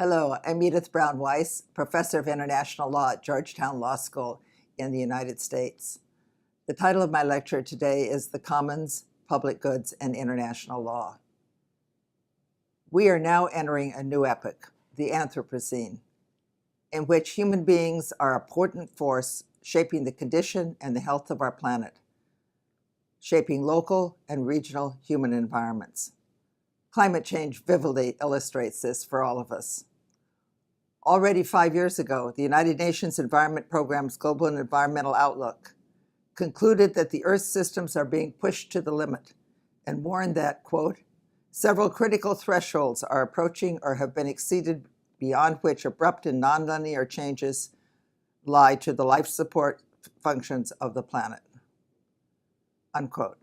Hello, I'm Edith Brown Weiss, Professor of International Law at Georgetown Law School in the United States. The title of my lecture today is The Commons, Public Goods, and International Law. We are now entering a new epoch, the Anthropocene, in which human beings are a potent force shaping the condition and the health of our planet, shaping local and regional human environments. Climate change vividly illustrates this for all of us. Already 5 years ago, the United Nations Environment Programme's Global Environmental Outlook concluded that the Earth's systems are being pushed to the limit and warned that, quote, several critical thresholds are approaching or have been exceeded beyond which abrupt and nonlinear changes lie to the life support functions of the planet, unquote.